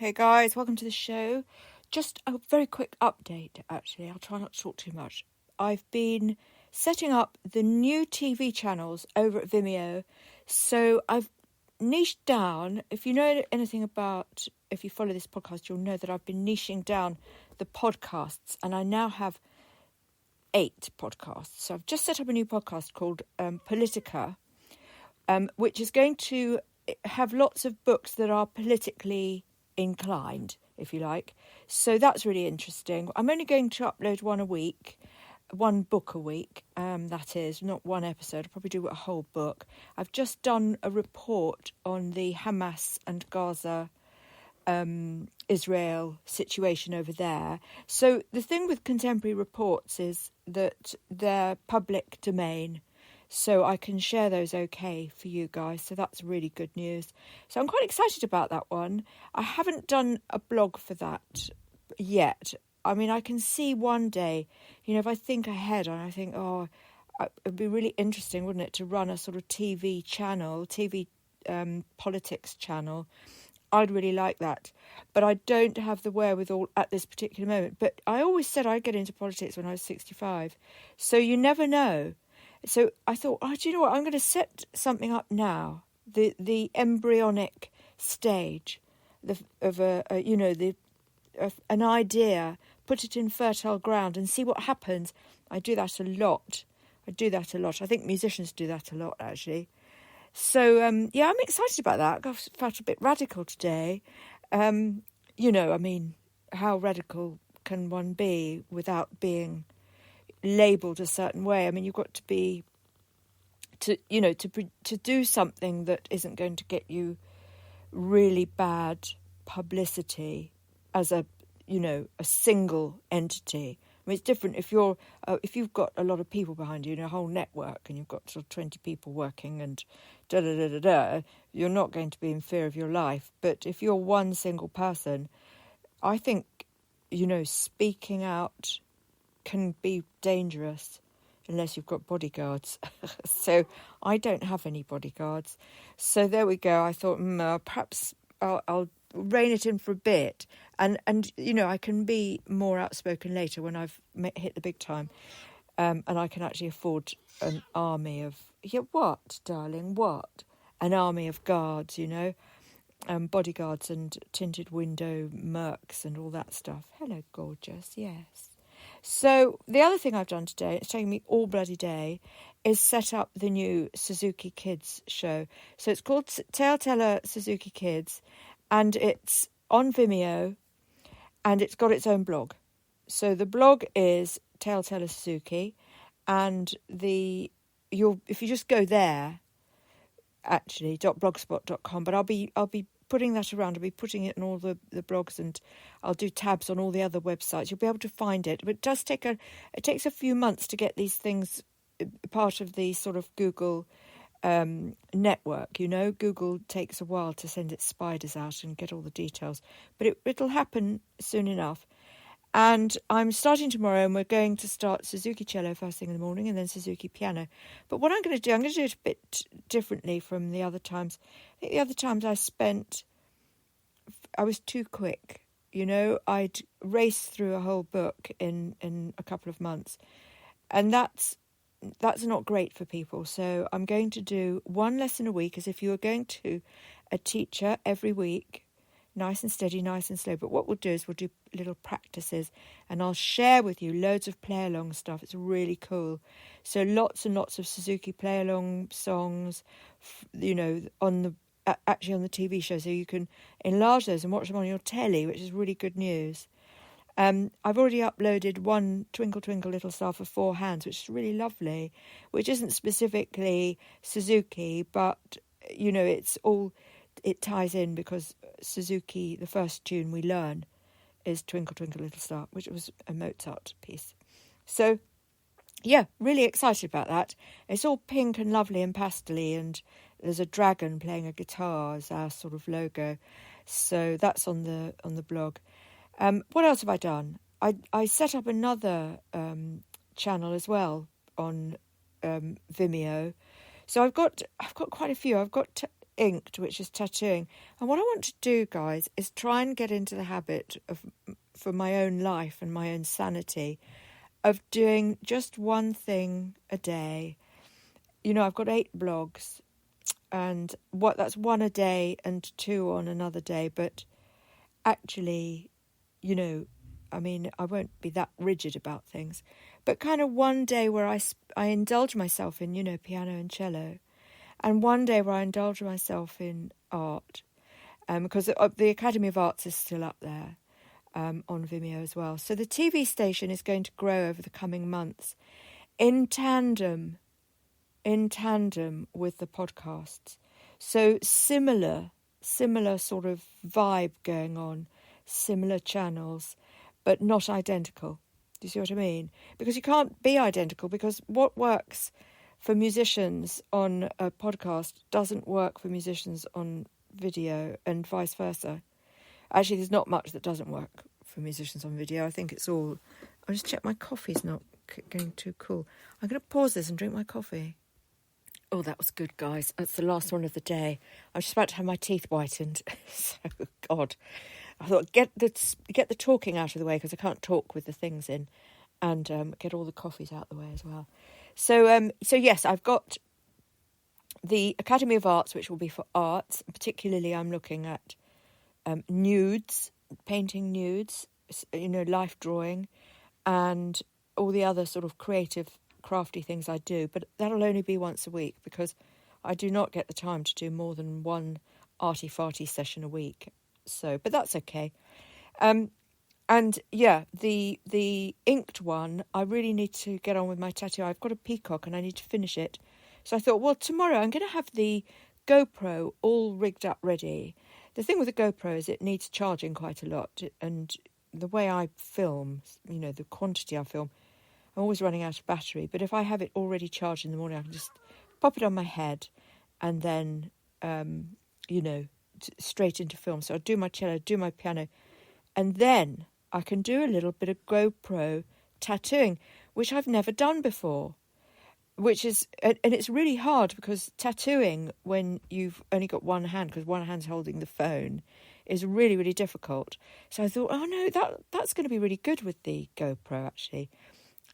Hey guys, welcome to the show. Just a very quick update, actually. I'll try not to talk too much. I've been setting up the new TV channels over at Vimeo. So I've niched down. If you know anything about, if you follow this podcast, you'll know that I've been niching down the podcasts, and I now have 8 podcasts. So I've just set up a new podcast called Politica, which is going to have lots of books that are politically inclined, if you like. So that's really interesting. I'm only going to upload one book a week, that is, not one episode. I'll probably do a whole book. I've just done a report on the Hamas and Gaza Israel situation over there. So the thing with contemporary reports is that they're public domain, so I can share those okay for you guys. So that's really good news. So I'm quite excited about that one. I haven't done a blog for that yet. I mean, I can see one day, if I think ahead and I think, it'd be really interesting, wouldn't it, to run a sort of TV channel, politics channel. I'd really like that. But I don't have the wherewithal at this particular moment. But I always said I'd get into politics when I was 65. So you never know. So I thought, do you know what? I'm going to set something up now, the embryonic stage of an idea, put it in fertile ground and see what happens. I do that a lot. I think musicians do that a lot, actually. So, I'm excited about that. I felt a bit radical today. How radical can one be without being labelled a certain way? I mean, you've got to be to do something that isn't going to get you really bad publicity as a single entity. I mean, it's different if you've got a lot of people behind you, a whole network, and you've got sort of 20 people working and you're not going to be in fear of your life. But if you're one single person, I think, speaking out can be dangerous unless you've got bodyguards. So I don't have any bodyguards. So there we go. I thought perhaps I'll rein it in for a bit, and I can be more outspoken later when I've hit the big time, and I can actually afford an army of an army of guards, bodyguards and tinted window mercs and all that stuff. Hello, gorgeous. Yes. So the other thing I've done today, it's taking me all bloody day, is set up the new Suzuki Kids show. So it's called Telltale Suzuki Kids, and it's on Vimeo, and it's got its own blog. So the blog is Telltale Suzuki, and if you just go there, actually, .blogspot.com, but I'll be putting that around. I'll be putting it in all the blogs, and I'll do tabs on all the other websites. You'll be able to find it. But it takes a few months to get these things part of the sort of Google network. Google takes a while to send its spiders out and get all the details. But it'll happen soon enough. And I'm starting tomorrow, and we're going to start Suzuki cello first thing in the morning, and then Suzuki piano. But what I'm going to do it a bit differently from the other times. I think the other times I was too quick. I'd race through a whole book in a couple of months, and that's not great for people. So I'm going to do one lesson a week, as if you were going to a teacher every week. Nice and steady, nice and slow. But what we'll do is we'll do little practices, and I'll share with you loads of play-along stuff. It's really cool. So lots and lots of Suzuki play-along songs, on the TV show, so you can enlarge those and watch them on your telly, which is really good news. I've already uploaded one Twinkle Twinkle Little Star for 4 hands, which is really lovely, which isn't specifically Suzuki, but, it ties in because Suzuki, the first tune we learn is Twinkle Twinkle Little Star, which was a Mozart piece. So, really excited about that. It's all pink and lovely and pastel-y, and there's a dragon playing a guitar as our sort of logo. So that's on the blog. What else have I done? I set up another channel as well on Vimeo. So I've got quite a few. I've got inked, which is tattooing. And what I want to do, guys, is try and get into the habit of, for my own life and my own sanity, of doing just one thing a day. You know, I've got 8 blogs, and that's 1 a day and 2 on another day. But actually, you know, I mean, I won't be that rigid about things, but kind of one day where I indulge myself in, you know, piano and cello, and one day where I indulge myself in art, because the Academy of Arts is still up there on Vimeo as well. So the TV station is going to grow over the coming months in tandem with the podcasts. So similar sort of vibe going on, similar channels, but not identical. Do you see what I mean? Because you can't be identical, because what works for musicians on a podcast doesn't work for musicians on video, and vice versa. Actually, there's not much that doesn't work for musicians on video. I think it's all... I'll just check my coffee's not getting too cool. I'm going to pause this and drink my coffee. Oh, that was good, guys. That's the last one of the day. I was just about to have my teeth whitened. So, God. I thought, get the talking out of the way, because I can't talk with the things in, and get all the coffees out of the way as well. So yes, I've got the Academy of Arts, which will be for arts. Particularly, I'm looking at nudes, painting nudes, you know, life drawing, and all the other sort of creative, crafty things I do. But that'll only be once a week, because I do not get the time to do more than one arty-farty session a week. So, but that's okay. And yeah, the inked one, I really need to get on with my tattoo. I've got a peacock and I need to finish it. So I thought, well, tomorrow I'm going to have the GoPro all rigged up ready. The thing with the GoPro is it needs charging quite a lot. And the way I film, you know, the quantity I film, I'm always running out of battery. But if I have it already charged in the morning, I can just pop it on my head and then, you know, straight into film. So I'll do my cello, do my piano, and then I can do a little bit of GoPro tattooing, which I've never done before, which is, and it's really hard, because tattooing when you've only got one hand, because one hand's holding the phone, is really, really difficult. So I thought, oh no, that's going to be really good with the GoPro, actually.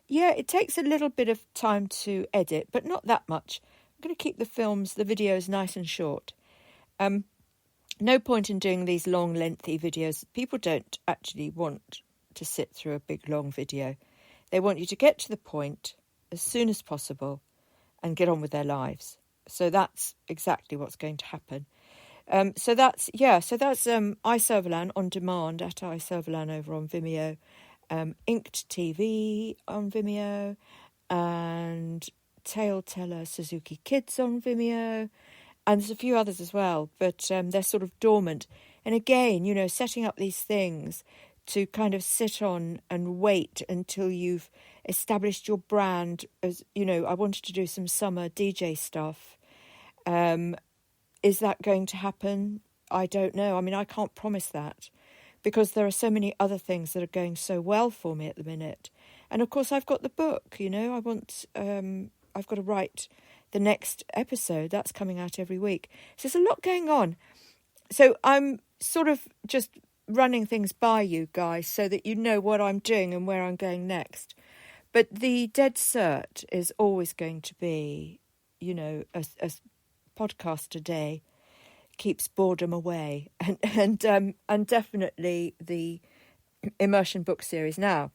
Yeah, it takes a little bit of time to edit, but not that much. I'm going to keep the videos nice and short. No point in doing these long, lengthy videos. People don't actually want to sit through a big, long video. They want you to get to the point as soon as possible and get on with their lives. So that's exactly what's going to happen. So that's iServerlan on demand at iServerlan over on Vimeo, Inked TV on Vimeo, and Tale Teller Suzuki Kids on Vimeo. And there's a few others as well, but they're sort of dormant. And again, you know, setting up these things to kind of sit on and wait until you've established your brand. As you know, I wanted to do some summer DJ stuff. Is that going to happen? I don't know. I mean, I can't promise that, because there are so many other things that are going so well for me at the minute. And of course, I've got the book, you know, I've got to write the next episode. That's coming out every week. So there's a lot going on. So I'm sort of just running things by you guys so that you know what I'm doing and where I'm going next. But the dead cert is always going to be, you know, a podcast a day keeps boredom away. And definitely the immersion book series. Now,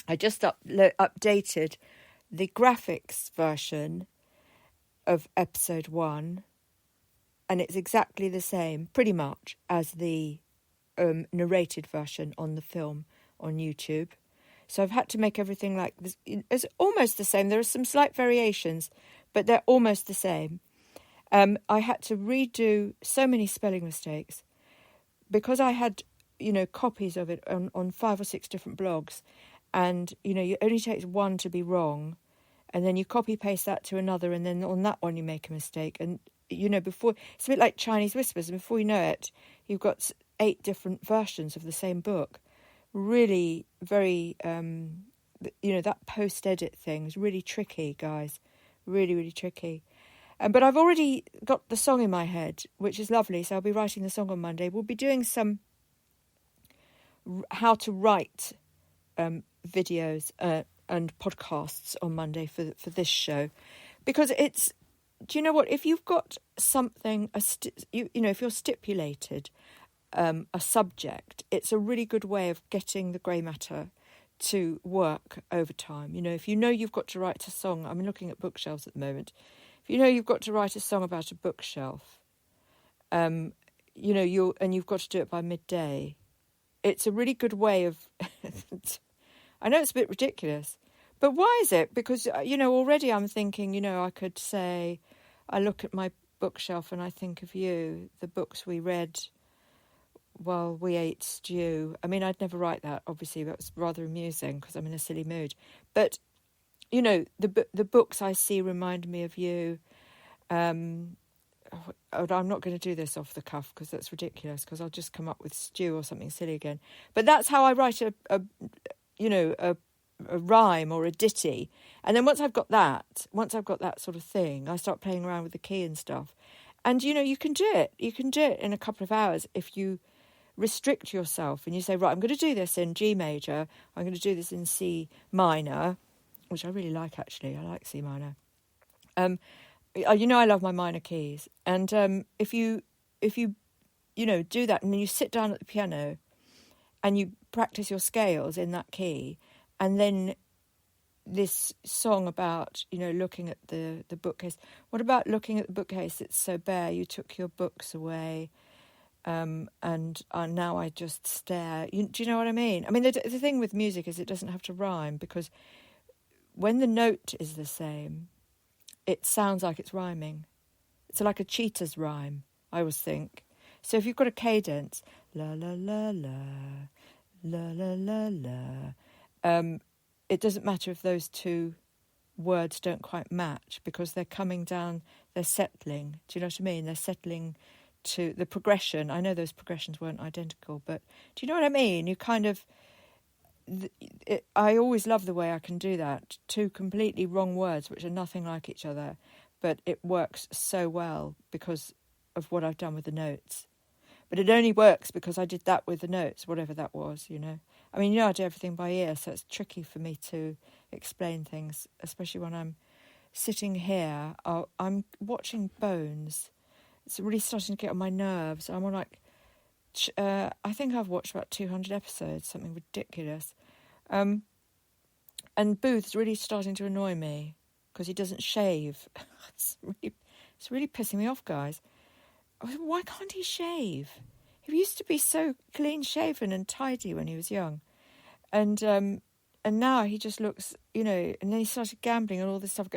I just updated the graphics version of episode 1, and it's exactly the same, pretty much, as the narrated version on the film on YouTube. So I've had to make everything like this. It's almost the same. There are some slight variations, but they're almost the same. I had to redo so many spelling mistakes because I had, you know, copies of it on 5 or 6 different blogs, and, you know, it only takes one to be wrong, and then you copy paste that to another, and then on that one you make a mistake. And, you know, before, it's a bit like Chinese whispers, and before you know it, you've got 8 different versions of the same book. Really very, you know, that post-edit thing is really tricky, guys. Really, really tricky. But I've already got the song in my head, which is lovely. So I'll be writing the song on Monday. We'll be doing some how to write videos and podcasts on Monday for this show, because it's. Do you know what? If you've got something, if you're stipulated a subject, it's a really good way of getting the grey matter to work over time. If you know you've got to write a song, I'm looking at bookshelves at the moment. If you know you've got to write a song about a bookshelf, you've got to do it by midday. It's a really good way of. I know it's a bit ridiculous, but why is it? Because already I'm thinking, I could say, I look at my bookshelf and I think of you, the books we read while we ate stew. I mean, I'd never write that, obviously, but it was rather amusing because I'm in a silly mood. But, the books I see remind me of you. I'm not going to do this off the cuff because that's ridiculous, because I'll just come up with stew or something silly again. But that's how I write a rhyme or a ditty. And then once I've got that sort of thing, I start playing around with the key and stuff. And, you can do it. You can do it in a couple of hours if you restrict yourself and you say, right, I'm going to do this in G major. I'm going to do this in C minor, which I really like, actually. I like C minor. I love my minor keys. And if you do that and then you sit down at the piano and you practice your scales in that key, and then this song about, looking at the bookcase. What about looking at the bookcase? It's so bare, you took your books away, and now I just stare. Do you know what I mean? I mean, the thing with music is it doesn't have to rhyme, because when the note is the same, it sounds like it's rhyming. It's like a cheetah's rhyme, I always think. So if you've got a cadence, la la la la, la la la la, it doesn't matter if those two words don't quite match, because they're coming down, they're settling. Do you know what I mean? They're settling to the progression. I know those progressions weren't identical, but do you know what I mean? You kind of... I always love the way I can do that. Two completely wrong words which are nothing like each other, but it works so well because of what I've done with the notes. But it only works because I did that with the notes, whatever that was, I mean, I do everything by ear, so it's tricky for me to explain things, especially when I'm sitting here. I'm watching Bones. It's really starting to get on my nerves. I'm on I think I've watched about 200 episodes, something ridiculous. And Booth's really starting to annoy me because he doesn't shave. It's really pissing me off, guys. Why can't he shave? He used to be so clean-shaven and tidy when he was young. And now he just looks, and then he started gambling and all this stuff.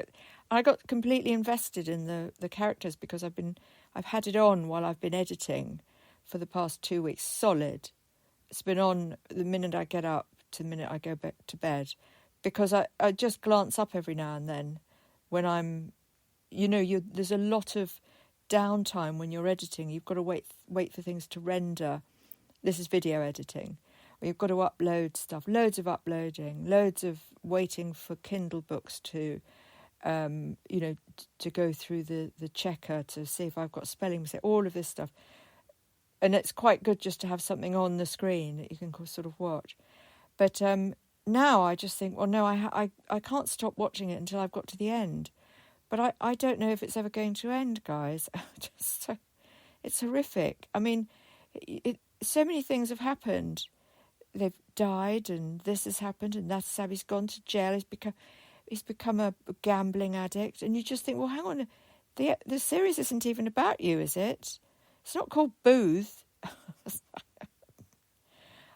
I got completely invested in the characters because I've had it on while I've been editing for the past 2 weeks, solid. It's been on the minute I get up to the minute I go back to bed, because I just glance up every now and then when I'm, there's a lot of downtime when you're editing. You've got to wait for things to render. This is video editing. You've got to upload stuff, loads of uploading, loads of waiting for Kindle books to, to go through the checker to see if I've got spelling mistakes, all of this stuff. And it's quite good just to have something on the screen that you can sort of watch. But now I just think, well, no, I can't stop watching it until I've got to the end. But I don't know if it's ever going to end, guys. It's horrific. I mean, so many things have happened. They've died, and this has happened, and that's how he's gone to jail. He's become a gambling addict, and you just think, well, hang on, the series isn't even about you, is it? It's not called Booth.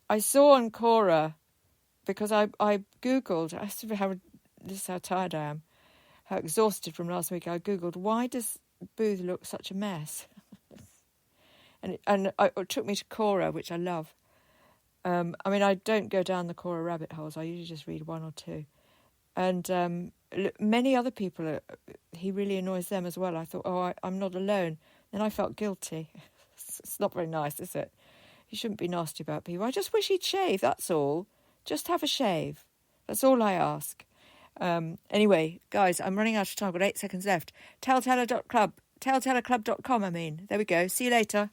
I saw on Quora, because I Googled, this is how tired I am, how exhausted from last week. I Googled, why does Booth look such a mess? and it took me to Quora, which I love. I mean, I don't go down the Quora rabbit holes. I usually just read one or two. And many other people, he really annoys them as well. I thought, I'm not alone. Then I felt guilty. It's not very nice, is it? You shouldn't be nasty about people. I just wish he'd shave, that's all. Just have a shave. That's all I ask. Anyway, guys, I'm running out of time. I've got 8 seconds left. Telltellerclub.com, I mean. There we go. See you later.